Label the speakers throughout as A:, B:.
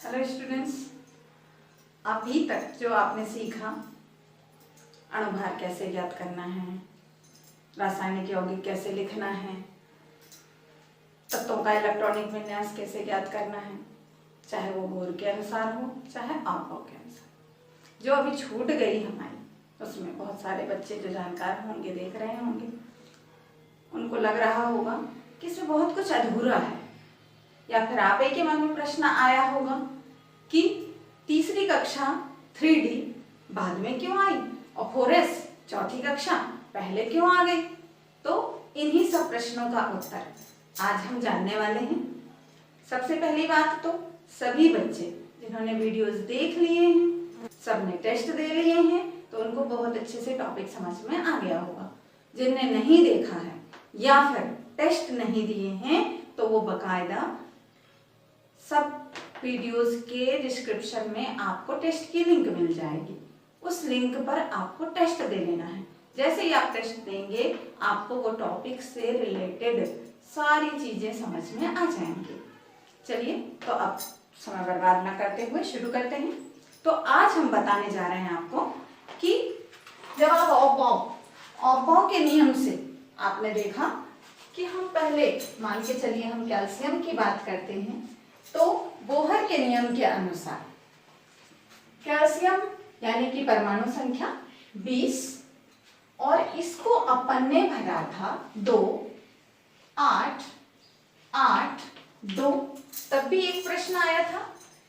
A: Hello students, अभी तक जो आपने सीखा अणुभार कैसे ज्ञात करना है, रासायनिक यौगिक कैसे लिखना है, तत्वों का इलेक्ट्रॉनिक विन्यास कैसे ज्ञात करना है, चाहे वो बोर के अनुसार हो चाहे आपको के अनुसार, जो अभी छूट गई हमारी, उसमें बहुत सारे बच्चे जो जानकार होंगे, देख रहे होंगे, उनको लग रहा होगा कि इसमें बहुत कुछ अधूरा है, या फिर आप ही के मन में प्रश्न आया होगा कि तीसरी कक्षा 3D बाद में क्यों आई और 4S चौथी कक्षा पहले क्यों आ गई। तो इन्हीं सब प्रश्नों का उत्तर आज हम जानने वाले हैं। सबसे पहली बात तो सभी बच्चे जिन्होंने वीडियोस देख लिए हैं, सबने टेस्ट दे लिए हैं, तो उनको बहुत अच्छे से टॉपिक समझ में आ गया होगा। जिनने नहीं देखा है या फिर टेस्ट नहीं दिए हैं तो वो बकायदा सब वीडियोस के डिस्क्रिप्शन में आपको टेस्ट की लिंक मिल जाएगी। उस लिंक पर आपको टेस्ट दे लेना है। जैसे ही आप टेस्ट देंगे आपको वो टॉपिक से रिलेटेड सारी चीजें समझ में आ जाएंगी। चलिए तो अब समय बर्बाद न करते हुए शुरू करते हैं। तो आज हम बताने जा रहे हैं आपको कि जब आप ऑफ के नियम से आपने देखा कि हम पहले मान के चलिए हम कैल्शियम की बात करते हैं, तो बोहर के नियम के अनुसार कैल्शियम यानी कि परमाणु संख्या 20 और इसको अपन ने भरा था 2, 8, 8, 2। तब भी एक प्रश्न आया था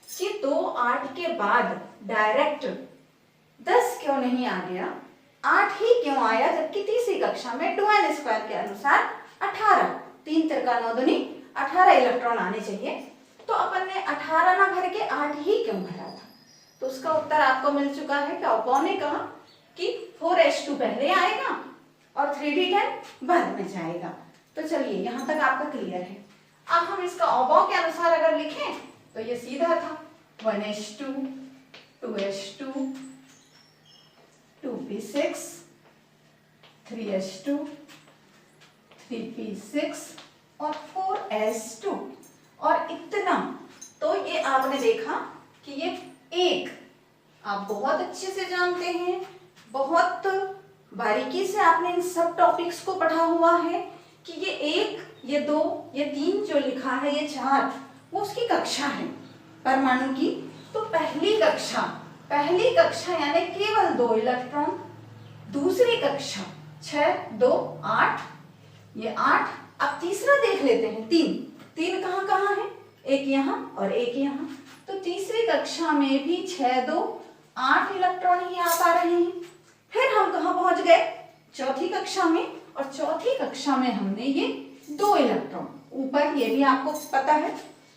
A: कि 2, 8 के बाद डायरेक्ट 10 क्यों नहीं आ गया, 8 ही क्यों आया, जबकि तीसरी कक्षा में 2n स्क्वायर के अनुसार 18, 3 तिरका 9 दूनी 18 इलेक्ट्रॉन आने चाहिए, तो अपन ने 18 ना भर के 8 ही क्यों भरा था। तो उसका उत्तर आपको मिल चुका है कि ऑपो ने कहा कि 4H2 पहले आएगा और 3D10 बाद में जाएगा। तो चलिए यहाँ तक आपका क्लियर है। अब हम इसका ऑपो के अनुसार अगर लिखें तो ये सीधा था 1H2, 2H2, 2P6, 3H2, 3P6 और 4S2 और इतना। तो ये आपने देखा कि ये एक, आप बहुत अच्छे से जानते हैं, बहुत बारीकी से आपने इन सब टॉपिक्स को पढ़ा हुआ है कि ये 1, ये 2, ये 3 जो लिखा है, ये 4, वो उसकी कक्षा है परमाणु की। तो पहली कक्षा यानी केवल 2 इलेक्ट्रॉन, दूसरी कक्षा 6, 2, 8, ये 8। अब तीसरा देख लेते हैं, 3 कहाँ है, एक यहाँ और एक यहाँ। तो तीसरी कक्षा में भी 6, 2, 8 इलेक्ट्रॉन ही आ पा रहे हैं। फिर हम कहाँ पहुंच गए, चौथी कक्षा में, और चौथी कक्षा में हमने ये 2 इलेक्ट्रॉन ऊपर, ये भी आपको पता है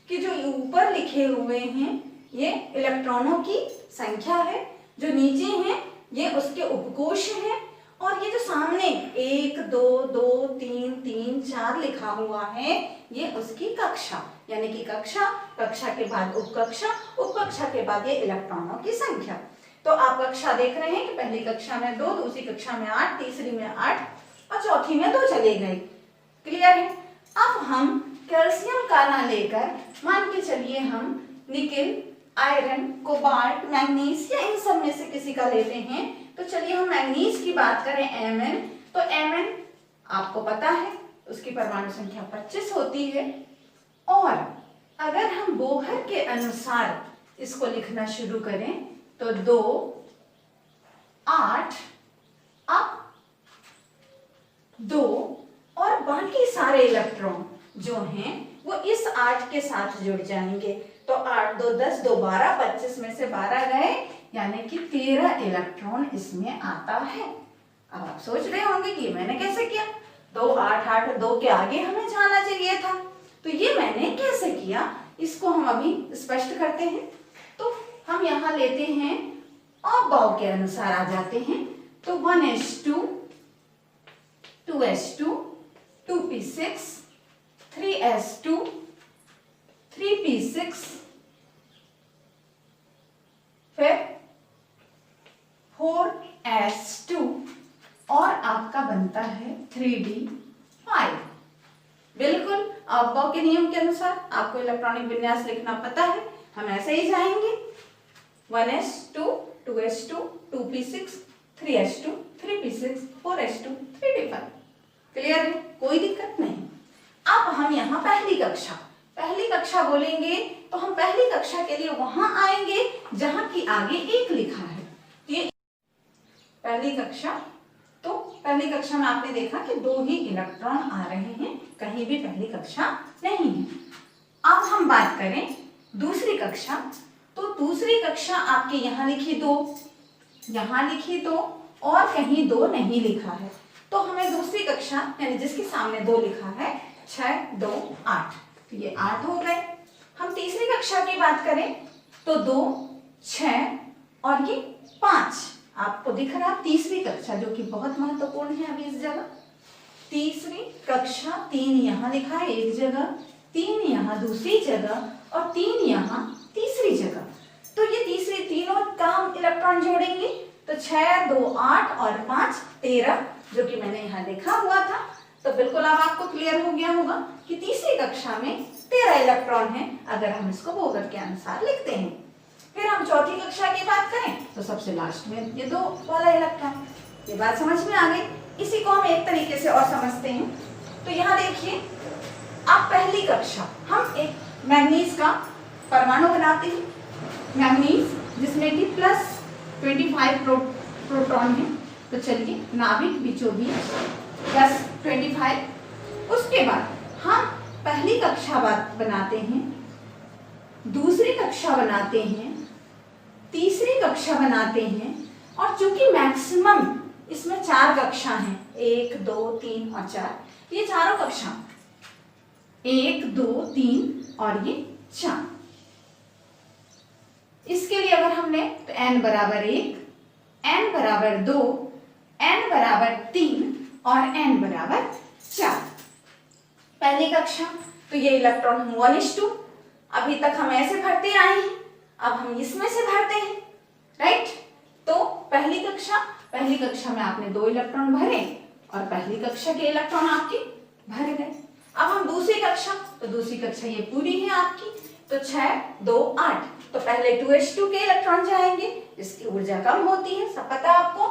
A: कि जो ऊपर लिखे हुए हैं ये इलेक्ट्रॉनों की संख्या है, जो नीचे हैं ये उसके उपकोष हैं, और ये जो सामने 1, 2, 2, 3, 3, 4 लिखा हुआ है ये उसकी कक्षा, यानी कि कक्षा के बाद उपकक्षा के बाद ये इलेक्ट्रॉनों की संख्या। तो आप कक्षा देख रहे हैं कि पहली कक्षा में 2, दूसरी कक्षा में 8, तीसरी में 8 और चौथी में 2 चले गए। क्लियर है। अब हम कैल्शियम का ना लेकर मान के चलिए हम निकेल, आयरन, कोबाल्ट, मैग्नीज या इन सब में से किसी का लेते हैं। तो चलिए हम मैग्नीज की बात करें, Mn। तो Mn आपको पता है उसकी परमाणु संख्या 25 होती है, और अगर हम बोहर के अनुसार इसको लिखना शुरू करें तो 2, 8, अब 2 और बाकी सारे इलेक्ट्रॉन जो हैं वो इस 8 के साथ जुड़ जाएंगे। तो 8, 2, 10, 2, 12, 25 में से 12 गए, यानी कि 13 इलेक्ट्रॉन इसमें आता है। अब आप सोच रहे होंगे कि मैंने कैसे किया, 2, 8, 8, 2 के आगे हमें जाना चाहिए था, तो ये मैंने कैसे किया, इसको हम अभी स्पष्ट करते हैं। तो हम यहाँ लेते हैं ऑफ के अनुसार आ जाते हैं। तो 1H2, 2H2, 2P6, 3S2, 3P6, फिर 4S2 और आपका बनता है 3D5। बिल्कुल ऑफ के नियम के अनुसार आपको इलेक्ट्रॉनिक विन्यास लिखना पता है, हम ऐसे ही जाएंगे 1s2 2s2 2p6 3s2 3p6 4s2 3p5। Clear है, कोई दिक्कत नहीं। अब हम यहाँ पहली कक्षा बोलेंगे तो हम पहली कक्षा के लिए वहां आएंगे जहां की आगे 1 लिखा है। ये पहली कक्षा में आपने देखा कि 2 ही इलेक्ट्रॉन आ रहे हैं, कहीं भी पहली कक्षा नहीं है। अब हम बात करें दूसरी कक्षा, तो दूसरी कक्षा आपके यहाँ लिखी 2, यहाँ लिखी 2 और कहीं 2 नहीं लिखा है, तो हमें दूसरी कक्षा यानी जिसके सामने 2 लिखा है 6 2 8, तो ये 8 हो गए। हम तीसरी कक्षा की बात करें तो 2 6 और ये 5 आपको दिख रहा। तीसरी कक्षा जो कि बहुत महत्वपूर्ण है अभी इस जगह, तीसरी कक्षा 3 यहाँ लिखा है एक जगह, 3 यहाँ दूसरी जगह और 3 यहाँ तीसरी जगह। तो ये तीसरी तीनों का हम इलेक्ट्रॉन जोड़ेंगे तो 6 2 8 और 5 13, जो कि मैंने यहाँ लिखा हुआ था। तो बिल्कुल अब आपको क्लियर हो गया होगा कि तीसरी कक्षा में 13 इलेक्ट्रॉन है अगर हम इसको बोगर के अनुसार लिखते हैं। फिर हम चौथी कक्षा की बात करें तो सबसे लास्ट में ये 2 वाला इलेक्ट्रॉन। ये बात समझ में आ गई। इसी को हम एक तरीके से और समझते हैं। तो यहाँ देखिए, अब पहली कक्षा हम एक मैग्नीज का परमाणु बनाते हैं, मैग्नीज जिसमें कि +25 प्रोटॉन है। तो चलिए नाभिक बीचों बीच +25। उसके बाद हम पहली कक्षा बनाते हैं, दूसरी कक्षा बनाते हैं, तीसरी कक्षा बनाते हैं, और चूंकि मैक्सिमम इसमें 4 कक्षा हैं, 1 2 3 और 4, ये चारों कक्षा 1 2 3 और ये 4। इसके लिए अगर हमने तो n बराबर 1, n बराबर 2, n बराबर 3 और n बराबर 4। पहली कक्षा तो ये इलेक्ट्रॉन हम 1s2 अभी तक हम ऐसे भरते आए हैं, अब हम इसमें से भरते हैं, राइट। तो पहली कक्षा में आपने 2 इलेक्ट्रॉन भरे और पहली कक्षा के इलेक्ट्रॉन आपके भर गए। अब हम दूसरी कक्षा ये पूरी है आपकी, तो 6 2 8, तो पहले 2s2 के इलेक्ट्रॉन जाएंगे जिसकी ऊर्जा कम होती है, सब पता आपको।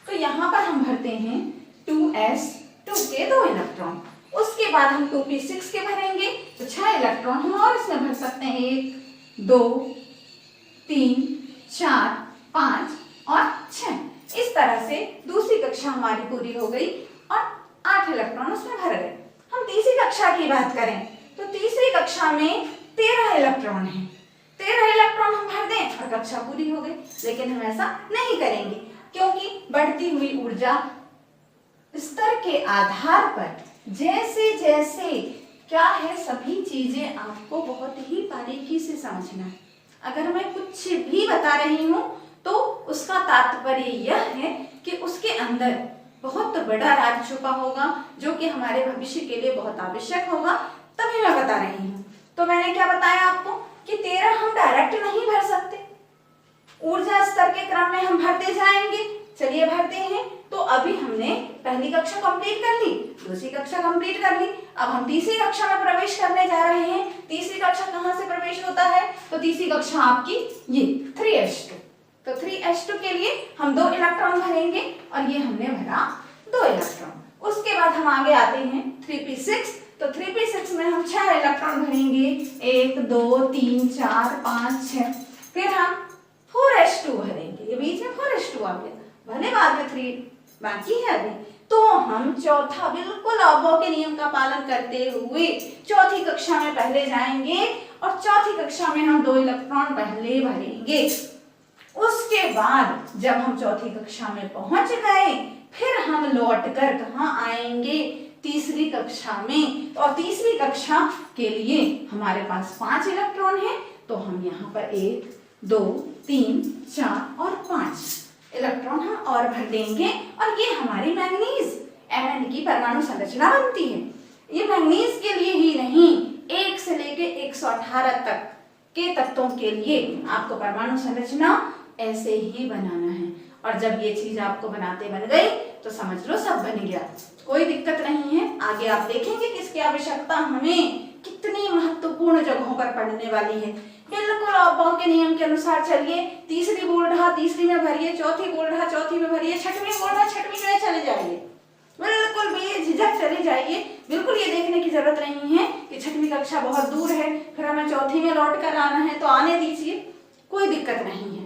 A: तो यहाँ पर हम भरते हैं 2s2 के 2 इलेक्ट्रॉन। उसके बाद हम 2p6 के भरेंगे, तो 6 इलेक्ट्रॉन हम और इसमें भर सकते हैं, 1 2 3 4 5 और 6। इस तरह से दूसरी कक्षा हमारी पूरी हो गई और 8 इलेक्ट्रॉन उसमें भर गए। हम तीसरी कक्षा की बात करें तो तीसरी कक्षा में 13 इलेक्ट्रॉन है, 13 इलेक्ट्रॉन हम भर दें और कक्षा पूरी हो गई। लेकिन हम ऐसा नहीं करेंगे क्योंकि बढ़ती हुई ऊर्जा स्तर के आधार पर जैसे जैसे क्या है, सभी चीजें आपको बहुत ही बारीकी से समझना है। अगर मैं कुछ भी बता रही हूँ तो उसका तात्पर्य यह है कि उसके अंदर बहुत बड़ा राज छुपा होगा जो कि हमारे भविष्य के लिए बहुत आवश्यक होगा, तभी मैं बता रही हूँ। तो मैंने क्या बताया आपको कि 13 हम डायरेक्ट नहीं भर सकते, ऊर्जा स्तर के क्रम में हम भरते जाएंगे। चलिए भरते हैं। तो अभी हमने पहली कक्षा कंप्लीट कर ली, दूसरी कक्षा कंप्लीट कर ली, अब हम तीसरी कक्षा में प्रवेश करने जा रहे हैं। तीसरी कक्षा कहाँ से प्रवेश होता है, तो तीसरी कक्षा आपकी ये 3s2। तो 3s2 के लिए हम 2 इलेक्ट्रॉन भरेंगे और ये हमने भरा 2 इलेक्ट्रॉन। उसके बाद हम आगे आते हैं 3p6। तो 3p6 में हम 6 इलेक्ट्रॉन भरेंगे, 1 2 3 4 5 6। फिर हम 4s2 भरेंगे, ये बीच में 4s2 आ गया, भले बाद में 3 बाकी है अभी। तो हम चौथा बिल्कुल अबो के नियम का पालन करते हुए चौथी कक्षा में पहले जाएंगे और चौथी कक्षा में हम 2 इलेक्ट्रॉन पहले भरेंगे। उसके बाद जब हम चौथी कक्षा में पहुंच गए फिर हम लौटकर कहाँ आएंगे, तीसरी कक्षा में। और तीसरी कक्षा के लिए हमारे पास 5 इलेक्ट्रॉन है, तो हम यहाँ पर 1 2 3 4 और 5 इलेक्ट्रॉन हम और भर देंगे और ये हमारी मैग्नीज Mn की परमाणु संरचना बनती है। ये मैग्नीज के लिए ही नहीं, 1 से लेके 118 तक के तत्वों के लिए आपको परमाणु संरचना ऐसे ही बनाना है। और जब ये चीज आपको बनाते बन गई तो समझ लो सब बन गया, कोई दिक्कत नहीं है। आगे आप देखेंगे कि इसकी आवश्यकता हमें कितनी महत्वपूर्ण जगहों पर पड़ने वाली है। बिल्कुल अफवाह के नियम के अनुसार चलिए। तीसरी बूढ़ा तीसरी में भरिए, चौथी बूढ़ा चौथी में भरिए, छठवीं बूढ़ा छठवीं में चले जाइए, बिल्कुल बेझिझक चले जाइए। बिल्कुल ये देखने की जरूरत नहीं है कि छठवीं कक्षा बहुत दूर है, फिर हमें चौथी में लौट कर आना है, तो आने दीजिए, कोई दिक्कत नहीं है।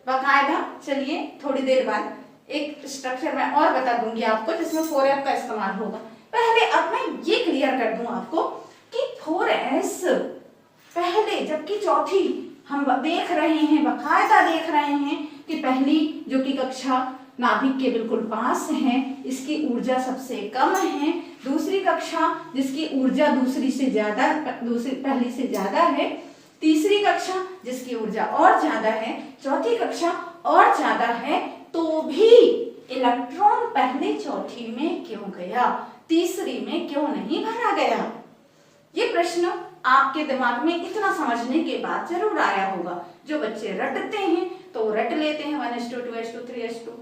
A: बाकायदा चलिए थोड़ी देर बाद एक स्ट्रक्चर मैं और बता दूंगी आपको जिसमें 4S का इस्तेमाल होगा। पहले अब मैं ये क्लियर कर दूं आपको कि 4S पहले, जबकि चौथी हम देख रहे हैं, बाकायदा देख रहे हैं कि पहली जो कि कक्षा नाभिक के बिल्कुल पास है, इसकी ऊर्जा सबसे कम है। दूसरी कक्षा जिसकी ऊर्जा दूसरी पहली से ज्यादा है। तीसरी कक्षा जिसकी ऊर्जा और ज्यादा है। चौथी कक्षा और ज्यादा है। तो भी इलेक्ट्रॉन पहले चौथी में क्यों गया, तीसरी में क्यों नहीं भरा गया? ये प्रश्न आपके दिमाग में इतना समझने के बाद जरूर आया होगा। जो बच्चे रटते हैं तो रट लेते हैं 1s2 2s2 3s2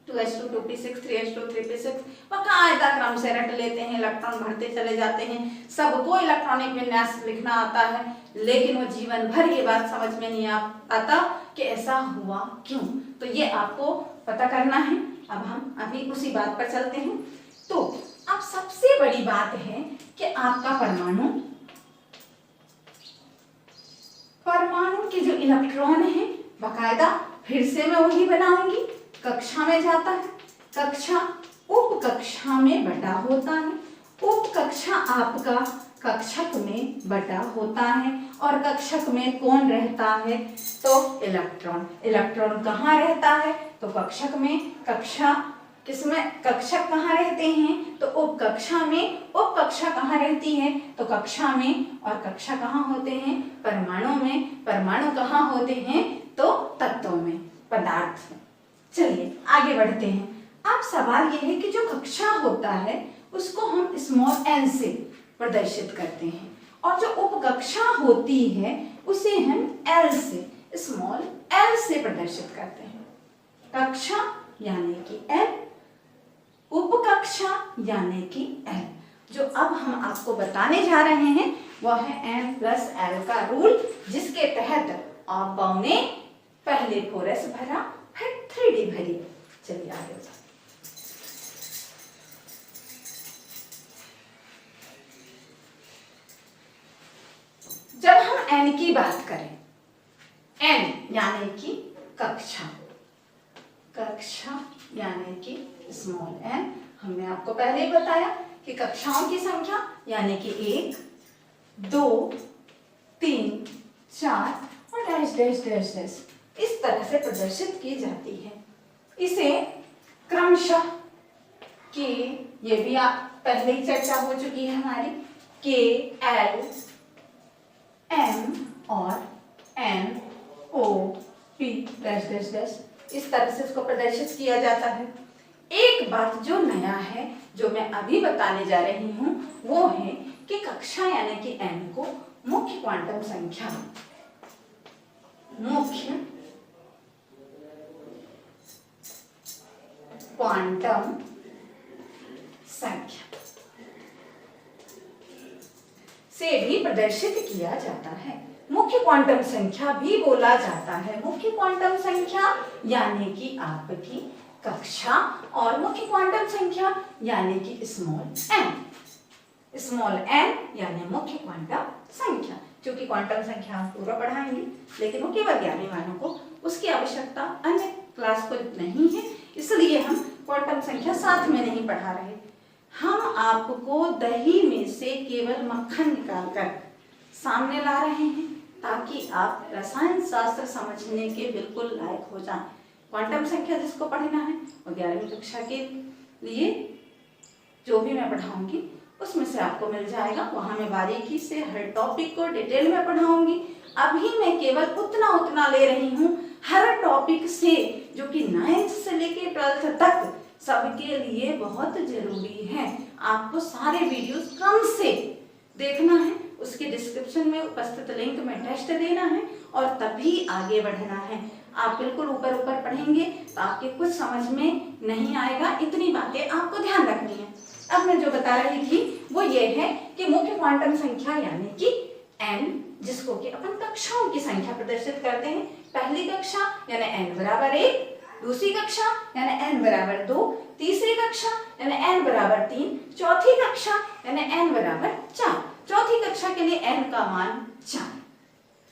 A: 2s2 2p6 3s2 3p6 बाकायदा क्रम से रट लेते हैं, इलेक्ट्रॉन भरते चले जाते हैं। सबको इलेक्ट्रॉनिक विन्यास लिखना आता है, लेकिन वो जीवन भर ये बात समझ में नहीं आता कि ऐसा हुआ क्यों। तो ये आपको पता करना है। अब हम अभी उसी बात पर चलते हैं। तो अब सबसे बड़ी बात है कि आपका परमाणु के जो इलेक्ट्रॉन है, बाकायदा फिर से मैं वही बनाऊंगी। कक्षा में जाता है, कक्षा उप कक्षा में बटा होता है, उप कक्षा आपका कक्षक में बटा होता है, और कक्षक में कौन रहता है? तो इलेक्ट्रॉन। इलेक्ट्रॉन कहाँ रहता है? तो कक्षक में। कक्षा किसमें? कक्षक कहाँ रहते हैं? तो उप कक्षा में। उप कक्षा कहाँ रहती है? तो कक्षा में। और कक्षा कहाँ होते हैं? परमाणु में। परमाणु कहाँ होते हैं? तो तत्वों में, पदार्थ में। चलिए आगे बढ़ते हैं। अब सवाल यह है कि जो कक्षा होता है उसको हम स्मॉल n से प्रदर्शित करते हैं, और जो उपकक्षा होती है उसे हम l से, स्मॉल l से प्रदर्शित करते हैं। कक्षा यानी कि l, उपकक्षा यानी कि l। जो अब हम आपको बताने जा रहे हैं वह है n+l का रूल, जिसके तहत आपने पहले 4s भरा, फिर 3D भरी। चलिए आगे बढ़ते। जब हम n की बात करें, n यानी कि कक्षा, कक्षा यानी कि स्मॉल n, हमने आपको पहले ही बताया कि कक्षाओं की संख्या यानी कि 1 2 3 4 और डैश डैश डैश डैश इस तरह से प्रदर्शित की जाती है। इसे क्रमशः के, ये भी आप पहले ही चर्चा हो चुकी है हमारी, के, एल, एम और एन, ओ, पी डैश डैश डैश इस तरह से इसको प्रदर्शित किया जाता है। एक बात जो नया है, जो मैं अभी बताने जा रही हूं, वो है कि कक्षा यानी कि एन को मुख्य क्वांटम संख्या, मुख्य क्वांटम संख्या से भी प्रदर्शित किया जाता है। मुख्य क्वांटम संख्या भी बोला जाता है। मुख्य क्वांटम संख्या यानी कि आपकी कक्षा, और मुख्य क्वांटम संख्या यानी कि स्मॉल n। स्मॉल n यानी मुख्य क्वांटम संख्या। क्योंकि क्वांटम संख्या हम पूरा पढ़ाएंगे, लेकिन वो केवल ज्ञानी वालों को, उसकी आवश्यकता अन्य क्लास को नहीं है, इसलिए हम क्वांटम संख्या साथ में नहीं पढ़ा रहे। हम आपको दही में से केवल मक्खन निकालकर सामने ला रहे हैं, ताकि आप रसायन शास्त्र समझने के बिल्कुल लायक हो जाएं। क्वांटम संख्या जिसको पढ़ना है वो 11वीं कक्षा के लिए जो भी मैं पढ़ाऊंगी उसमें से आपको मिल जाएगा। वहां मैं बारीकी से हर टॉपिक को डिटेल में पढ़ाऊंगी। अभी मैं केवल उतना ले रही हूँ हर टॉपिक से, जो कि 9th से लेके 12th तक सबके लिए बहुत जरूरी है। आपको सारे वीडियोस क्रम से देखना है, उसके डिस्क्रिप्शन में उपस्थित लिंक में टेस्ट देना है और तभी आगे बढ़ना है। आप बिल्कुल ऊपर पढ़ेंगे तो आपके कुछ समझ में नहीं आएगा, इतनी बातें आपको ध्यान रखनी है। अब मैं जो बता रही थी वो ये है कि मुख्य क्वांटम संख्या यानी कि n जिसको कि अपन कक्षाओं की संख्या प्रदर्शित करते हैं। पहली कक्षा यानी n बराबर 1, दूसरी कक्षा यानी n बराबर 2, तीसरी कक्षा यानी n बराबर 3, चौथी कक्षा यानी n बराबर 4। चौथी कक्षा के लिए n का मान 4।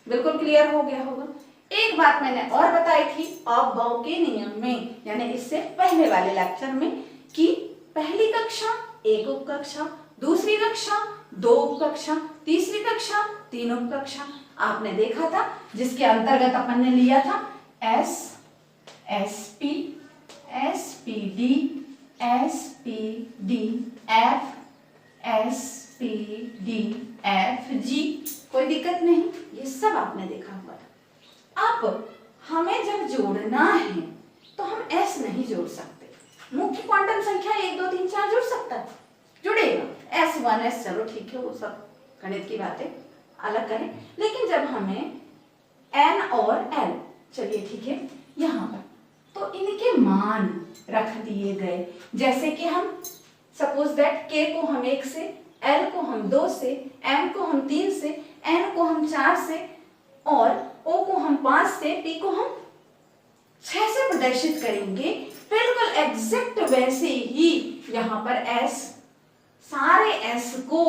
A: बिल्कुल क्लियर हो गया होगा। एक बात मैंने और बताई थी अवभाव के नियम में, यानी इससे पहले वाले लेक्चर में, कि पहली कक्षा 1 उपकक्षा, दूसरी कक्षा 2 उपकक्षा, तीसरी कक्षा 3 उपकक्षा। आपने देखा था जिसके अंतर्गत अपन ने लिया था S, SP, SPD, SPD, F, SPD, FG। कोई दिक्कत नहीं, ये सब आपने देखा हुआ था। अब हमें जब जोड़ना है तो हम S नहीं जोड़ सकते। मुख्य क्वांटम संख्या 1 2 3 4 जुड़ सकता है, जुड़ेगा। S1 S, चलो ठीक है, वो सब गणित की बातें अलग करें। लेकिन जब हमें N और L, चलिए ठीक है, यहाँ पर तो इनके मान रख दिए गए। जैसे कि हम सपोज दैट K को हम 1 से, L को हम 2 से, M को हम 3 से, N को हम 4 से और O को हम 5 से, P को हम 6 से प्रदर्शित करेंगे। बिल्कुल एग्जैक्ट वैसे ही यहाँ पर S, सारे S को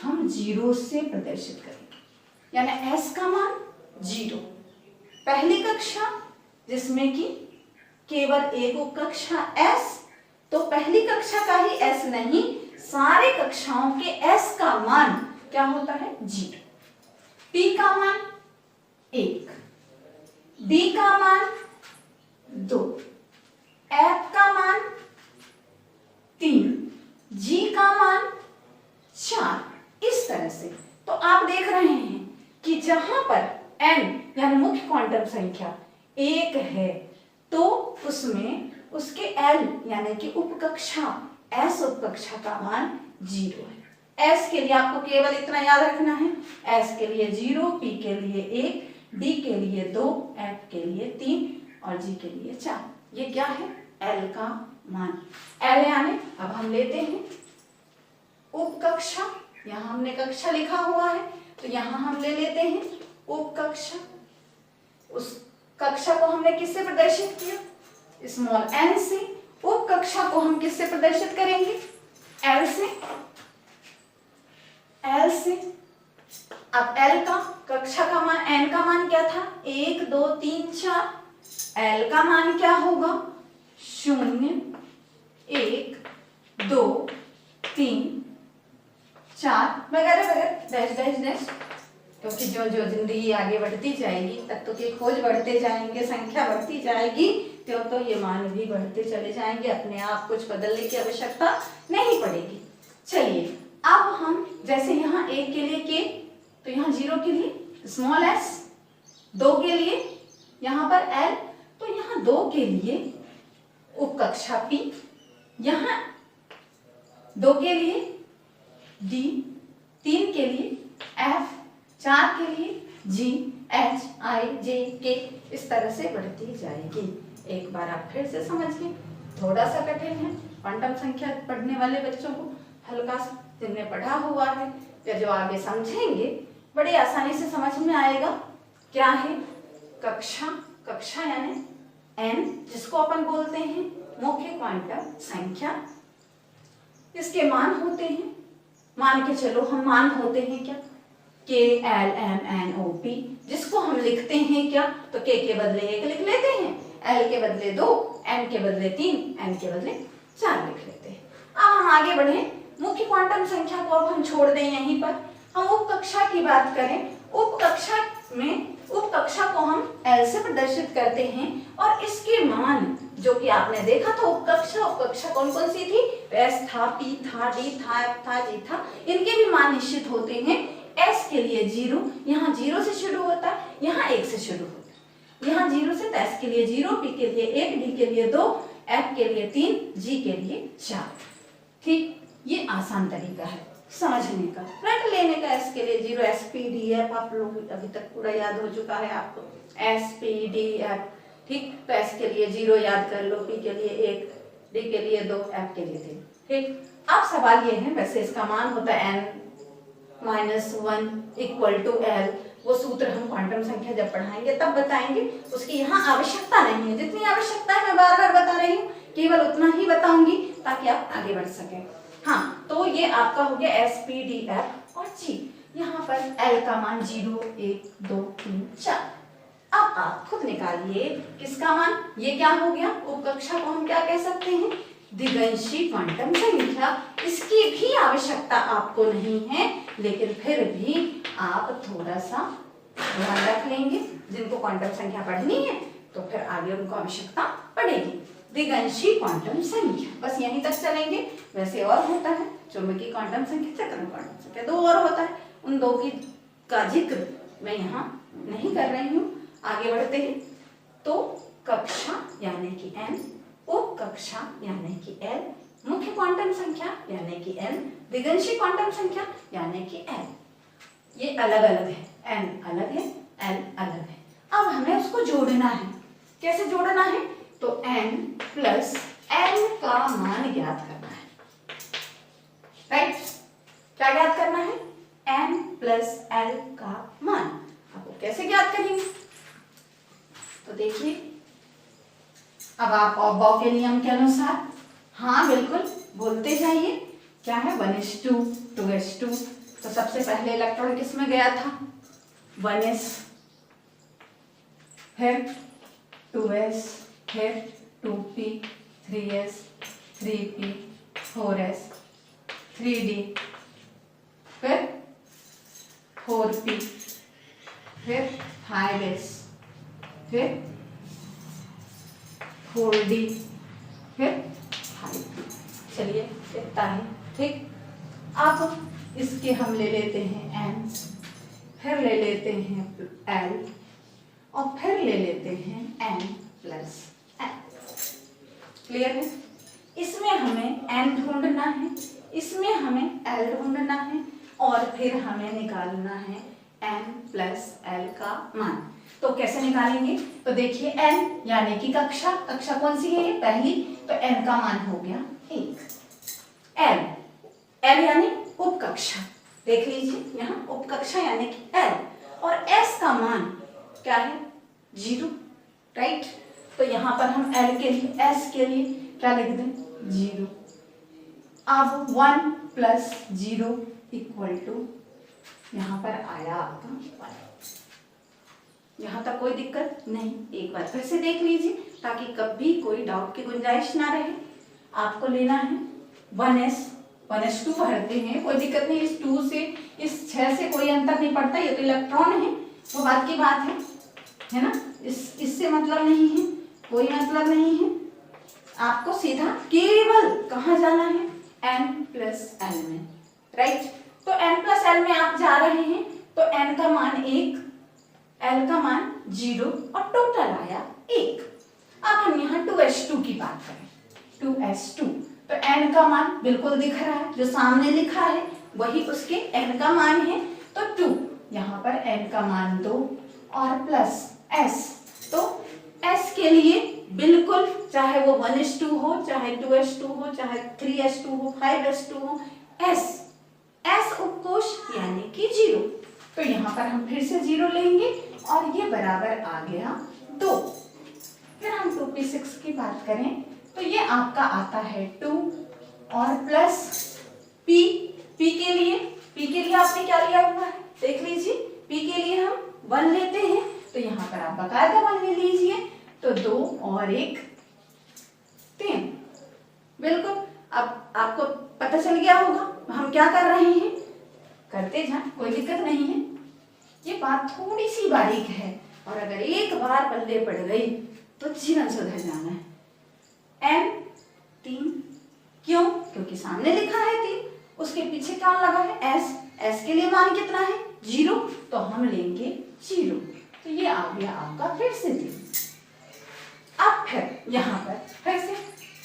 A: हम 0 से प्रदर्शित करेंगे, यानी S का मान 0। पहली कक्षा जिसमें कि केवल एक उपकक्षा S, तो पहली कक्षा का ही S नहीं, सारे कक्षाओं के S का मान क्या होता है? 0। P का मान 1, D का मान 2, F का मान 3, G का मान 4। इस तरह से तो आप देख रहे हैं कि जहां पर n यानी मुख्य क्वांटम संख्या 1 है तो उसमें उसके L यानी कि उपकक्षा S उपकक्षा का मान 0 है। S के लिए आपको केवल इतना याद रखना है, S के लिए 0, P के लिए 1, D के लिए 2, F के लिए 3 और G के लिए 4। ये क्या है? L का मान। L यानी अब हम लेते हैं उपकक्षा, यहाँ हमने कक्षा लिखा हुआ है तो यहाँ हम ले लेते हैं उपकक्षा। उस कक्षा को हमने किससे प्रदर्शित किया? स्मॉल n से। उपकक्षा को हम किससे प्रदर्शित करेंगे? L से। L से। अब L का कक्षा का मान, n का मान क्या था? 1 2 3 4। L का मान क्या होगा? 0 1 2 3 4 वगैरह वगैरह, डैश डैश डैश। क्योंकि जो जो जिंदगी आगे बढ़ती जाएगी तत्व के खोज बढ़ते जाएंगे, संख्या बढ़ती जाएगी, तो ये मान भी बढ़ते चले जाएंगे। अपने आप कुछ बदलने की आवश्यकता नहीं पड़ेगी। चलिए अब हम जैसे यहाँ 1 के लिए K, तो यहाँ 0 के लिए स्मॉल s, 2 के लिए यहाँ पर L, तो यहाँ 2 के लिए उपकक्षा P, यहाँ 2 के लिए D, 3 के लिए F, 4 के लिए G, H, I, J, K, इस तरह से बढ़ती जाएगी। एक बार आप फिर से समझिए, थोड़ा सा कठिन है, क्वांटम संख्या पढ़ने वाले बच्चों को हल्का सा जिनने पढ़ा हुआ है या जो आगे समझेंगे बड़ी आसानी से समझ में आएगा। क्या है कक्षा? कक्षा यानी n, जिसको अपन बोलते हैं मुख्य क्वांटम संख्या। इसके मान होते हैं, मान के चलो हम मान होते हैं क्या? K, L, M, N, O, P, जिसको हम लिखते हैं क्या? तो K के बदले 1 लिख लेते हैं, L के बदले 2, M के बदले 3, N के बदले 4 लिख लेते हैं। अब हम आगे बढ़े, मुख्य क्वांटम संख्या को अब हम छोड़ दें यहीं पर, हम उपकक्षा की बात करें। उपकक्षा में उपकक्षा को हम L से प्रदर्शित करते हैं और इसके मान जो कि आपने देखा था उपकक्षा कौन कौन सी थी? S था, P था, D था, F था, G था, इनके भी मान निश्चित होते हैं। S के लिए 0, यहाँ 0 से शुरू होता है, यहाँ 1 से शुरू होता है। यहाँ 0 से, तो S के लिए 0, P के लिए 1, D के लिए 2, F के लिए 3, G के लिए 4। ठीक, ये आसान तरीका है समझने का, रट लेने का। S के लिए 0, S, P, D, F, आप लोग अभी तक पूरा याद हो चुका है आपको, S, P, D, F। ठीक, तो S के लिए 0 याद कर लो, P के लिए 1, D के लिए 2, F के लिए 3। ठीक, अब सवाल ये है, वैसे इसका मान होता है n-1 इक्वल टू L, वो सूत्र हम क्वांटम संख्या जब पढ़ाएंगे तब बताएंगे, उसकी यहाँ आवश्यकता नहीं है। जितनी आवश्यकता है मैं बार बार बता रही हूँ, केवल उतना ही बताऊंगी ताकि आप आगे बढ़ सकें। हाँ, तो ये आपका हो गया SPDF और G। यहाँ पर L का मान 0, 1, 2, 3, 4। अब आप खुद निकालिए किसका मान, ये क्या हो गया, उपकक्षा को हम क्या कह सकते हैं, द्विगंशी क्वांटम संख्या। इसकी भी आवश्यकता आपको नहीं है, लेकिन फिर भी आप थोड़ा सा ध्यान रख लेंगे। जिनको क्वांटम संख्या पढ़नी है तो फिर आगे उनको आवश्यकता पड़ेगी। द्विगंशी क्वांटम संख्या, बस यहीं तक चलेंगे। वैसे और होता है चुंबकीय क्वांटम संख्या, चक्रण क्वांटम संख्या, 2 और होता है। उन 2 की का जिक्र मैं यहाँ नहीं कर रही हूँ। आगे बढ़ते हैं। तो कक्षा यानी कि n, उप कक्षा यानी कि l, मुख्य क्वांटम संख्या यानी कि n, द्विगंशी क्वांटम संख्या यानी कि l, ये अलग अलग है। n अलग है, l अलग है। अब हमें उसको जोड़ना है। कैसे जोड़ना है, तो n प्लस l का मान ज्ञात करना है। राइट, क्या ज्ञात करना है, n प्लस l का मान। आपको कैसे ज्ञात करेंगे, तो देखिए अब आप ऑब्बॉ के नियम के अनुसार, हाँ बिल्कुल बोलते जाइए, क्या है 1s2, 2s2। तो सबसे पहले इलेक्ट्रॉन किसमें गया था, 1s, फिर 2s, फिर 2p, 3s, 3p, 4s, 3d, फिर 4p, फिर 5s, फिर 4d, फिर 5p। चलिए इतना ही, ठीक। अब इसके हम ले लेते हैं n, फिर ले लेते हैं l, और फिर ले लेते हैं n प्लस l। क्लियर है। इसमें हमें n ढूंढना है, इसमें हमें l ढूंढना है, और फिर हमें निकालना है n प्लस l का मान। तो कैसे निकालेंगे, तो देखिए n यानी कि कक्षा, कक्षा कौन सी है, ये पहली, तो n का मान हो गया 1। l यानी उपकक्षा, देख लीजिए यहाँ उपकक्षा यानी कि l, और s का मान क्या है, 0। राइट, तो यहाँ पर हम l के लिए, s के लिए क्या लिख दें, 0। अब 1 प्लस 0 इक्वल टू, यहाँ पर आया आपका 1। यहाँ तक कोई दिक्कत नहीं। एक बार फिर से देख लीजिए ताकि कभी कोई डाउट की गुंजाइश ना रहे। आपको लेना है 1s2 भरते हैं, कोई दिक्कत नहीं। इस 2 से, इस 6 से कोई अंतर नहीं पड़ता, ये तो इलेक्ट्रॉन है, वो बात की बात है ना। इससे मतलब नहीं है, कोई मतलब नहीं है। आपको सीधा केवल कहाँ जाना है, n प्लस l में। राइट, तो n प्लस l में आप जा रहे हैं, तो n का मान 1, l का मान 0, और टोटल आया 1। अब हम यहाँ 2s2 की बात करें, 2s2, तो n का मान बिल्कुल दिख रहा है, जो सामने लिखा है वही उसके n का मान है, तो 2। यहाँ पर n का मान 2 और प्लस s, तो s के लिए बिल्कुल, चाहे वो 1s2 हो, चाहे 2s2 हो, चाहे 3s2 हो, 5s2 हो, s उपकोष यानी कि 0। तो यहाँ पर हम फिर से 0 लेंगे, और ये बराबर आ गया 2। फिर हम 2p6 की बात करें, तो ये आपका आता है 2, और प्लस p के लिए आपने क्या लिया हुआ है, देख लीजिए। p के लिए हम 1 लेते हैं, तो यहाँ पर आप बकायदा 1 ले लीजिए, तो 2 और 1 3। बिल्कुल, अब आपको पता चल गया होगा हम क्या कर रहे हैं, करते जाएं, कोई दिक्कत नहीं है। ये बात थोड़ी सी बारीक है, और अगर एक बार पल्ले पड़ गई तो जीवन सुधर जाना है। n 3, क्यों, क्योंकि सामने लिखा है 3, उसके पीछे क्या लगा है s के लिए मान कितना है, 0, तो हम लेंगे 0, तो ये आ गया आपका फिर से 3। अब फिर यहाँ पर फिर से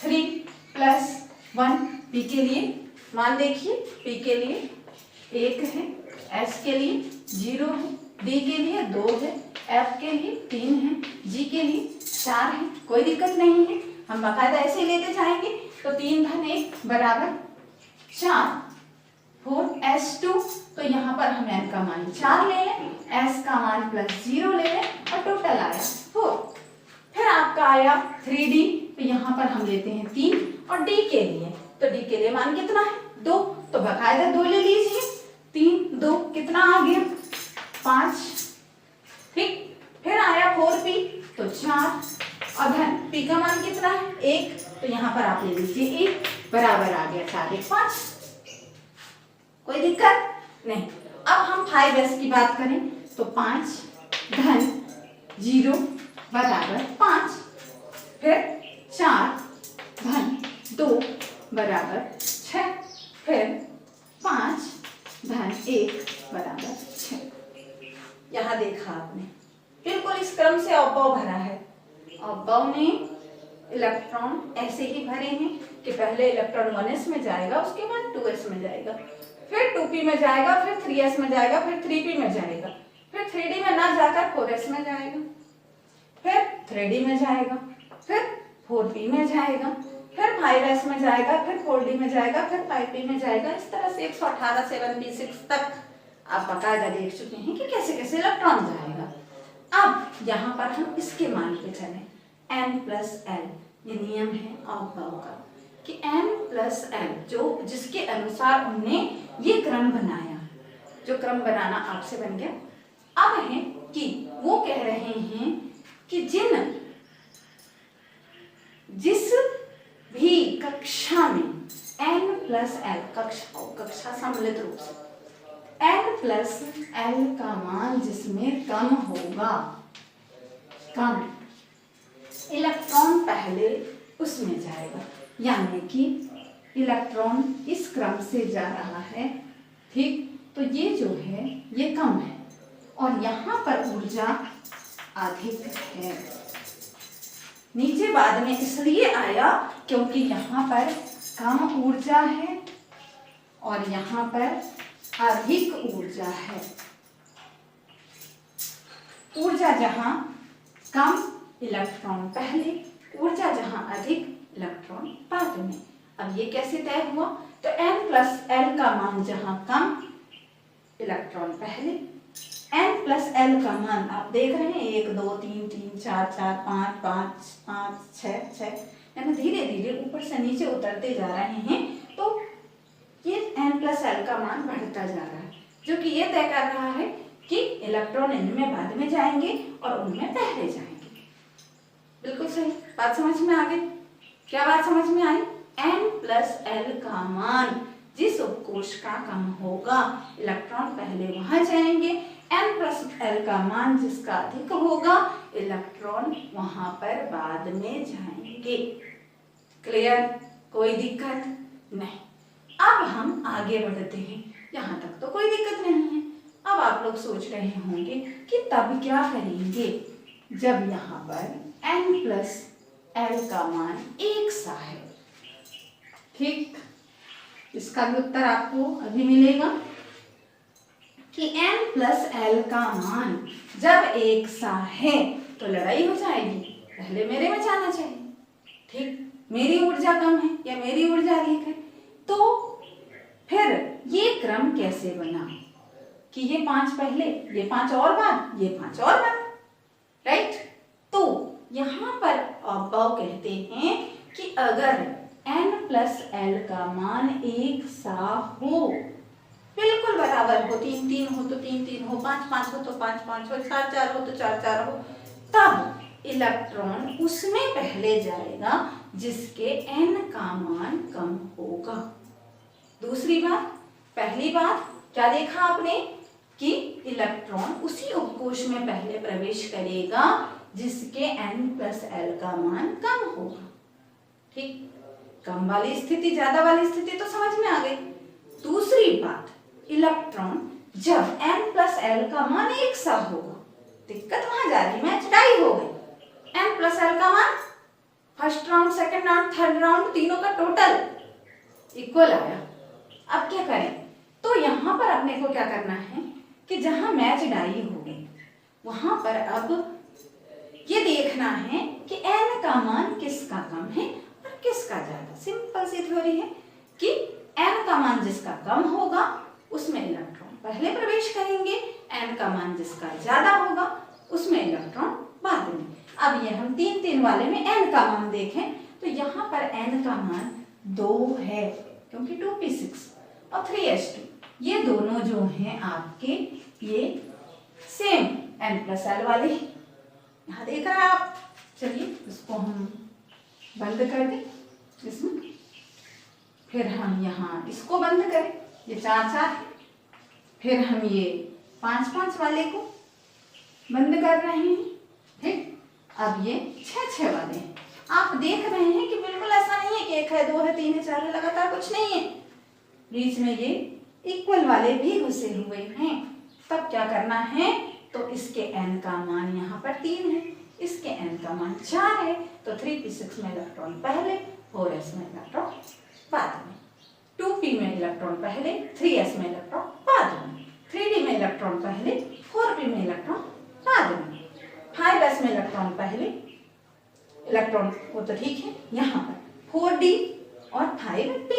A: 3 प्लस 1, p के लिए मान देखिए, p के लिए 1 है, s के लिए 0 है, d के लिए 2 है, f के लिए 3 है, g के लिए 4 है, कोई दिक्कत नहीं है। हम बाकायदा ऐसे लेते जाएंगे, तो 3 धन 1 बराबर 4। 4s2, तो यहाँ पर हम n का मान 4 ले लें, s का मान +0 ले लें और टोटल आया 4। फिर आपका आया 3d, तो यहाँ पर हम लेते हैं 3 और d के लिए, तो d के लिए मान कितना है 2, तो बकायदा 2 ले लीजिए। 3 2 कितना आ गया 5। ठीक, फिर आया 4p, तो 4 और धन p का मान कितना है 1, तो यहाँ पर आप ले लीजिए 1, बराबर आ गया 4 1 5। कोई दिक्कत नहीं। अब हम 5s की बात करें तो 5 धन 0 बराबर 5, फिर 4 धन 2 बराबर 6, फिर 5 धन 1 बराबर 6। यहाँ देखा आपने, बिल्कुल इस क्रम से अवयव भरा है। अवयव में इलेक्ट्रॉन ऐसे ही भरे हैं कि पहले इलेक्ट्रॉन 1s में जाएगा, उसके बाद 2s में जाएगा, फिर 2p में जाएगा, फिर 3s में जाएगा, फिर 3p में जाएगा, फिर 3d में ना जाकर 4s में जाएगा, फिर 3d में जाएगा, फिर 4p में जाएगा, फिर 5s में जाएगा, फिर 4d में जाएगा, फिर 5p में जाएगा। इस तरह से 118 7p6 तक आप बकायदा देख चुके हैं कि कैसे कैसे इलेक्ट्रॉन जाएगा। अब यहाँ पर हम इसके मान पे चलें, n+l, ये नियम है अवयव का कि n+l जो जिसके अनुसार हमने ये क्रम बनाया, जो क्रम बनाना आपसे बन गया। अब है कि वो कह रहे हैं कि जिस भी कक्षा में n+l, कक्षा सम्मिलित रूप से n+l का मान जिसमें कम होगा, कम इलेक्ट्रॉन पहले उसमें जाएगा, यानी कि इलेक्ट्रॉन इस क्रम से जा रहा है। ठीक, तो ये जो है ये कम है और यहाँ पर ऊर्जा अधिक है। नीचे बाद में इसलिए आया क्योंकि यहाँ पर कम ऊर्जा है और यहाँ पर अधिक ऊर्जा है। ऊर्जा जहाँ कम इलेक्ट्रॉन पहले, ऊर्जा जहाँ अधिक इलेक्ट्रॉन बाद में। अब ये कैसे तय हुआ, तो n+l का मान जहाँ कम इलेक्ट्रॉन पहले, n+l का मान आप देख रहे हैं 1 2 3 3 4 4 5 5 5 6 6, यानी धीरे धीरे ऊपर से नीचे उतरते जा रहे हैं। तो ये n+l का मान बढ़ता जा रहा है, जो कि ये तय कर रहा है कि इलेक्ट्रॉन इनमें बाद में जाएंगे और उनमें पहले जाएंगे। बिल्कुल सही बात समझ में आ गई। क्या बात समझ में आई? n+l का मान जिस उपकोष का कम होगा, इलेक्ट्रॉन पहले वहां जाएंगे। n+l का मान जिसका अधिक होगा, इलेक्ट्रॉन वहां पर बाद में जाएंगे। क्लियर? कोई दिक्कत नहीं। अब हम आगे बढ़ते हैं, यहाँ तक तो कोई दिक्कत नहीं है। अब आप लोग सोच रहे होंगे कि तब क्या करेंगे जब यहाँ पर n+l का मान 1 सा है। ठीक, इसका भी उत्तर आपको अभी मिलेगा कि n+l का मान जब 1 सा है तो लड़ाई हो जाएगी, पहले मेरे में जाना चाहिए। ठीक, मेरी ऊर्जा कम है या मेरी ऊर्जा अधिक है, तो फिर ये क्रम कैसे बना कि ये 5 पहले, ये 5 और बाद, ये 5 और बाद, राइट? तो यहाँ पर अवयव कहते हैं कि अगर n+l का मान 1 सा हो, बिल्कुल बराबर हो, 3 3 हो तो 3 3 हो, 5 5 हो तो 5 5 हो, 4 4 हो तो 4 4 हो, तब इलेक्ट्रॉन उसमें पहले जाएगा जिसके n का मान कम होगा। दूसरी बात, पहली बात क्या देखा आपने कि इलेक्ट्रॉन उसी उपकोष में पहले प्रवेश करेगा जिसके n+l का मान कम होगा। ठीक, कम वाली स्थिति, ज्यादा वाली स्थिति तो समझ में आ गई। दूसरी बात, इलेक्ट्रॉन जब n+l का मान 1 सा होगा, दिक्कत वहां जा रही, मैच टाई हो गई। n+l का मान first round, second round, third round, तीनों का टोटल इक्वल आया। अब क्या करें, तो यहाँ पर अपने को क्या करना है कि जहां मैच डाई हो गई वहां पर अब ये देखना है कि n का मान किसका कम है और किसका ज्यादा। सिंपल सी थ्योरी है कि n का मान जिसका कम होगा का मान जिसका ज्यादा होगा उसमें इलेक्ट्रॉन बाद में। अब ये हम 3 वाले में n का मान देखें तो यहाँ पर n का मान 2 है क्योंकि 2p6 और 3s2 ये दोनों जो हैं आपके ये सेम n+l वाले यहाँ देख रहे हैं आप। चलिए इसको हम बंद कर दें इसमें, फिर हम यहाँ इसको बंद करें, ये 4 है, फिर हम ये 5 वाले को बंद कर रहे हैं। ठीक, अब ये 6 वाले हैं। आप देख रहे हैं कि बिल्कुल ऐसा नहीं है कि 1 है 2 है 3 है 4 है, लगातार कुछ नहीं है, बीच में ये इक्वल वाले भी घुसे हुए हैं। तब क्या करना है, तो इसके n का मान यहाँ पर 3 है, इसके n का मान 4 है, तो 3p6 में इलेक्ट्रॉन पहले, 4s में इलेक्ट्रॉन बाद में, 2p में इलेक्ट्रॉन पहले, 3s में इलेक्ट्रॉन बाद में, 3d में इलेक्ट्रॉन पहले, 4p में इलेक्ट्रॉन बाद में, 5s में इलेक्ट्रॉन पहले, इलेक्ट्रॉन वो तो ठीक है, यहाँ पर 4d और 5p,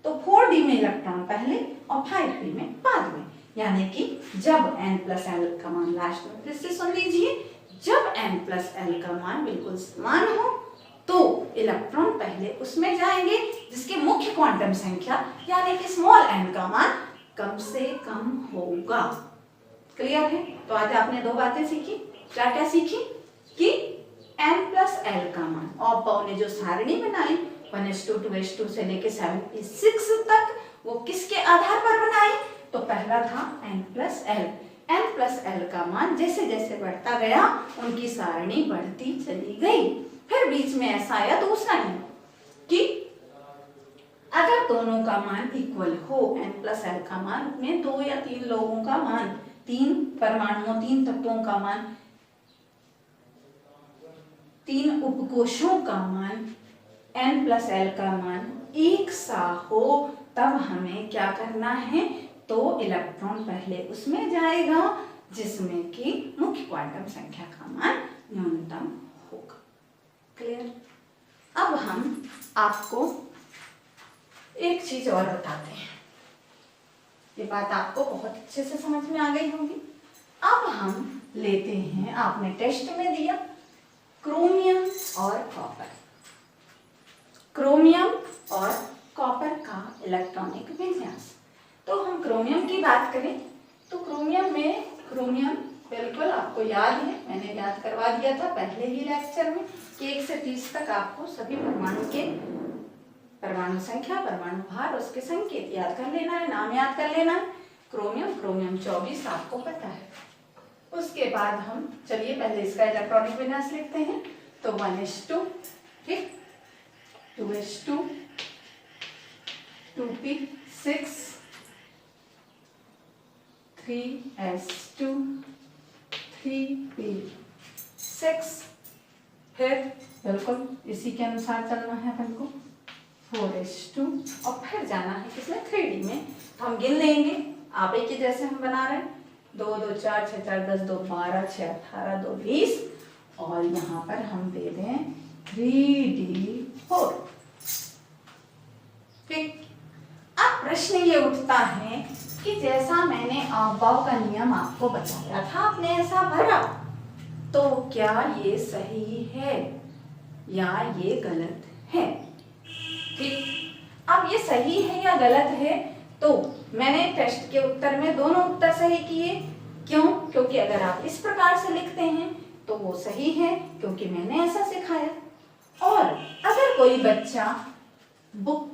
A: तो 4d में इलेक्ट्रॉन पहले और 5p में बाद में, यानी कि जब n+l का मान लास्ट में, फिर से सुन लीजिए, जब n+l का मान बिल्कुल समान हो तो इलेक्ट्रॉन पहले उसमें जाएंगे जिसकी मुख्य क्वांटम संख्या यानी कि स्मॉल n का मान कम से कम होगा। क्लियर है? तो आज आपने 2 बातें सीखी। क्या क्या सीखी कि n+l का मान, और पाउ ने जो सारणी बनाई 1s2 2s2 से लेके 7p6 तक, वो किसके आधार पर बनाई, तो पहला था n+l। n+l का मान जैसे जैसे बढ़ता गया उनकी सारणी बढ़ती चली गई। फिर बीच में ऐसा आया दूसरा नियम कि अगर दोनों का मान इक्वल हो, n+l का मान में 2 या 3 लोगों का मान, 3 परमाणुओं 3 तत्वों का मान, 3 उपकोषों का मान, n+l का मान एक सा हो, तब हमें क्या करना है, तो इलेक्ट्रॉन पहले उसमें जाएगा जिसमें कि मुख्य क्वांटम संख्या का मान न्यूनतम होगा। क्लियर? अब हम आपको एक चीज और बताते हैं, ये बात आपको बहुत अच्छे से समझ में आ गई होगी। अब हम लेते हैं, आपने टेस्ट में दिया क्रोमियम और कॉपर, क्रोमियम और कॉपर का इलेक्ट्रॉनिक विन्यास। तो हम क्रोमियम की बात करें तो क्रोमियम में, क्रोमियम बिल्कुल आपको याद है, मैंने याद करवा दिया था पहले ही लेक्चर में कि 1 से 30 तक आपको सभी परमाणु के परमाणु संख्या, परमाणु भार, उसके संकेत याद कर लेना है, नाम याद कर लेना है। क्रोमियम 24 आपको पता है। उसके बाद हम चलिए पहले इसका इलेक्ट्रॉनिक विन्यास लिखते हैं, तो 1s2, ठीक, 2s2, 2p6, 3s2, 3p6, फिर बिल्कुल इसी के अनुसार चलना है अपन को, 4s2, और फिर जाना है किसमें, 3d में। तो हम गिन लेंगे आप ही के जैसे हम बना रहे हैं, 2 2 4 6 4 10 2 12 6 18 2 20, और यहाँ पर हम दे दें 3d4। ठीक, अब प्रश्न ये उठता है कि जैसा मैंने अवभाव का नियम आपको बताया था, आपने ऐसा भरा, तो क्या ये सही है या ये गलत है। ठीक, अब ये सही है या गलत है, तो मैंने टेस्ट के उत्तर में दोनों उत्तर सही किए। क्यों? क्योंकि अगर आप इस प्रकार से लिखते हैं तो वो सही है, क्योंकि मैंने ऐसा सिखाया। और अगर कोई बच्चा बुक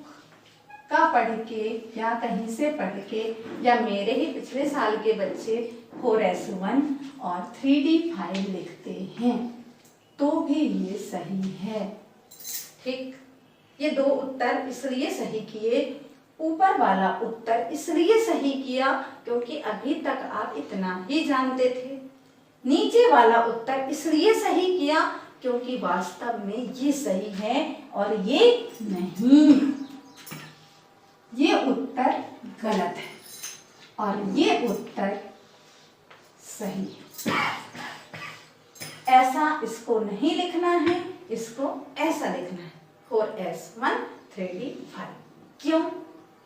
A: का पढ़ के या कहीं से पढ़ के, या मेरे ही पिछले साल के बच्चे 4s1 और 3d5 लिखते हैं, तो भी ये सही है। ठीक, ये 2 उत्तर इसलिए सही किए, ऊपर वाला उत्तर इसलिए सही किया क्योंकि अभी तक आप इतना ही जानते थे। नीचे वाला उत्तर इसलिए सही किया क्योंकि वास्तव में ये सही है और ये नहीं, ये उत्तर गलत है और ये उत्तर सही है। ऐसा इसको नहीं लिखना है, इसको ऐसा लिखना है, 4s1 3d5। क्यों?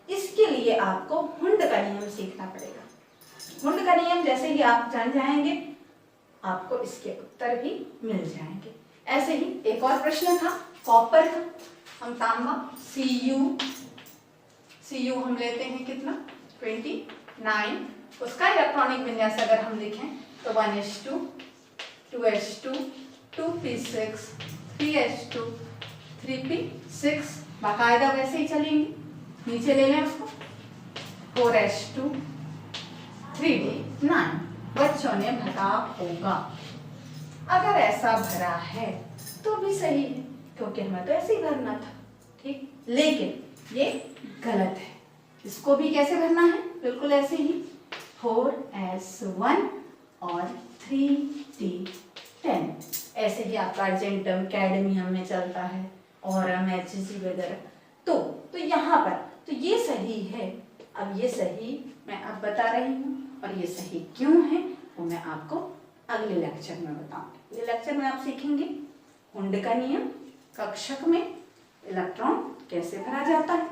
A: इसके लिए आपको हुंड का नियम सीखना पड़ेगा। हुंड का नियम जैसे ही आप जान जाएंगे आपको इसके उत्तर भी मिल जाएंगे। ऐसे ही एक और प्रश्न था कॉपर का, हम तांबा Cu हम लेते हैं कितना 29, उसका इलेक्ट्रॉनिक विन्यास अगर हम लिखें तो 1s2 2s2 2p6 3s2 3p6, बाकायदा वैसे ही चलेंगे, नीचे ले लें उसको 4s2 3d9। बच्चों ने भरा होगा, अगर ऐसा भरा है तो भी सही है क्योंकि हमें तो ऐसे ही भरना था, ठीक। लेकिन ये गलत है, इसको भी कैसे भरना है, बिल्कुल ऐसे ही 4s1 और 3d10, ऐसे ही आपका अर्जेंटम कैडमियम में चलता है और MHG वगैरह। तो यहाँ पर तो ये सही है। अब ये सही मैं अब बता रही हूँ और ये सही क्यों है वो मैं आपको अगले लेक्चर में बताऊंगी। ये लेक्चर में आप सीखेंगे हुंड का नियम, कक्षक में इलेक्ट्रॉन कैसे भरा जाता है,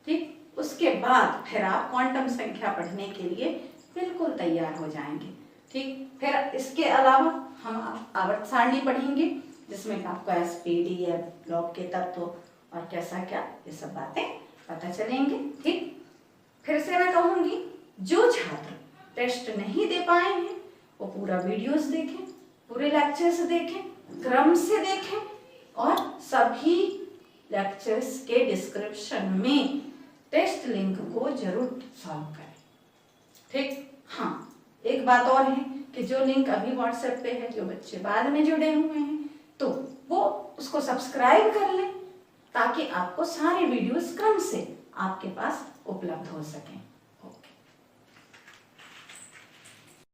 A: ठीक। उसके बाद फिर आप क्वांटम संख्या पढ़ने के लिए बिल्कुल तैयार हो जाएंगे, ठीक। फिर इसके अलावा हम आवर्त सारणी पढ़ेंगे जिसमें आपको SPD या ब्लॉक के तत्व और कैसा क्या ये सब बातें पता चलेंगे, ठीक। फिर से मैं कहूंगी जो छात्र टेस्ट नहीं दे पाए हैं वो पूरा वीडियोस देखें, पूरे लेक्चर्स देखें, क्रम से देखें और सभी लेक्चर्स के डिस्क्रिप्शन में टेस्ट लिंक को जरूर सॉल्व करें, ठीक। हाँ, एक बात और है कि जो लिंक अभी व्हाट्सएप पे है, जो बच्चे बाद में जुड़े हुए हैं तो वो उसको सब्सक्राइब कर लें ताकि आपको सारे वीडियोस क्रम से आपके पास उपलब्ध हो सकें।